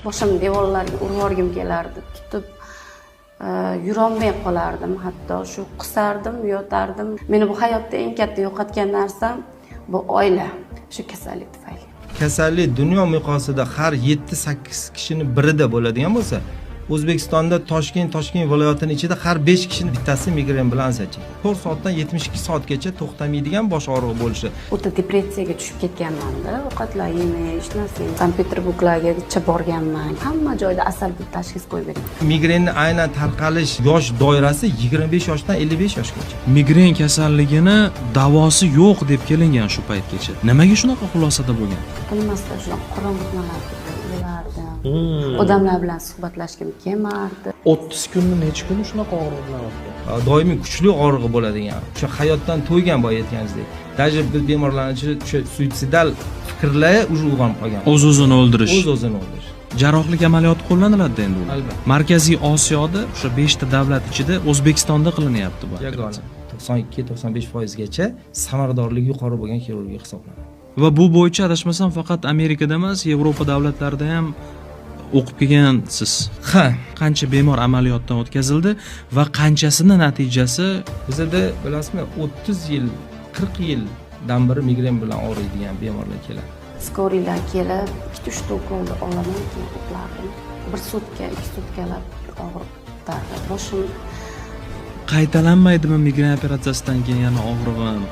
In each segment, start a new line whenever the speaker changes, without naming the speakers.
boshimni devorlarga urib yuborgim kelardi. Tutib yurolmay qolardim, hatto shu qisardim, yotardim. Meni bu hayotda eng katta yo'qotgan narsam bu oila, shu kasallik tufayli.
Kasallik dunyo miqyosida har 7-8 kishining birida bo'ladigan bo'lsa, O'zbekistonda Toshkent viloyatining ichida har 5 kishining bittasi migren bilan zachiydi. 4 soatdan 72 soatgacha to'xtamaydigan bosh og'rig'i bo'lishi.
O'ta depressiyaga tushib ketganman-da, ovqatlar yemish, narsa, kompyuter buklargacha borganman. Hamma joyda asal deb tashxis qo'yib bergan.
Migrenning aynan tarqalish yosh doirasi 25 yoshdan 55 yoshgacha.
Migren kasalligini davosi yo'q deb kelingan shu paytgacha. Nimaga shunaqa xulosada bo'lgan?
Bilmasdan shunaqa qorong'uliklarga o'lardim. Odamlar bilan suhbatlashgim kelmardi.
30 kunni necha kun shunaqa og'riq bilan o'tdi?
Doimiy kuchli og'rig'i bo'ladigan, o'sha hayotdan to'ygan boya aytganingizdek. Даже biz bemorlarning o'sha suitsidal fikrlar uyg'onib qolgan.
O'z-o'zini o'ldirish.
O'z-o'zini o'ldirish.
Jarrohlik amaliyoti qo'llaniladi endi ular.
Albatta.
Markaziy Osiyoda o'sha 5 ta davlat ichida O'zbekistonda qilinyapti bu.
Yagona 92-95% gacha samaradorligi yuqori bo'lgan xirurgiya hisoblanadi.
Va bu bo'yicha adashmasam faqat Amerikada emas, Yevropa davlatlarida ham o'qib kelgansiz.
Ha,
Qancha bemor amaliyotdan o'tkazildi va qanchasini natijasi
bizda bilasizmi 30 yil, 40 yildan beri migren bilan og'riydigan bemorlar keladi.
Skorilar kelib, 2-3 ukolni olaman, keyin uxlardim. 1 sutka, 2 sutkalab og'riq tutardi. Boshim
qaytalanmaydimi migren operatsiyasidan keyin yana og'rig'im?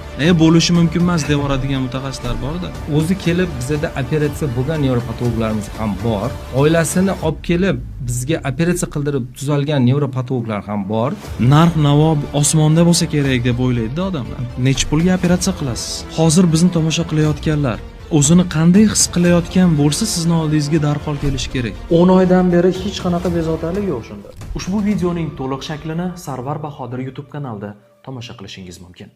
Bo'lishi mumkin emas deb yuboradigan mutaxassislar bor-da.
O'zi kelib bizda operatsiya bo'lgan nevropatologlarimiz ham bor. Oilasini olib kelib bizga operatsiya qildirib tuzalgan nevropatologlar ham bor.
Narx-navo osmonda bo'lsa kerak deb o'ylaydi odamlar. Necha pulga operatsiya qilasiz? Hozir bizni tomosha qilayotganlar o'zini qanday his qilayotgan bo'lsa, sizni oldingizga darhol kelish kerak.
10 oydan beri hech qanaqa bezovtalik yo'q shunda. Ushbu videoning to'liq shaklini Sarvar Bahodir YouTube kanalida tomosha qilishingiz mumkin.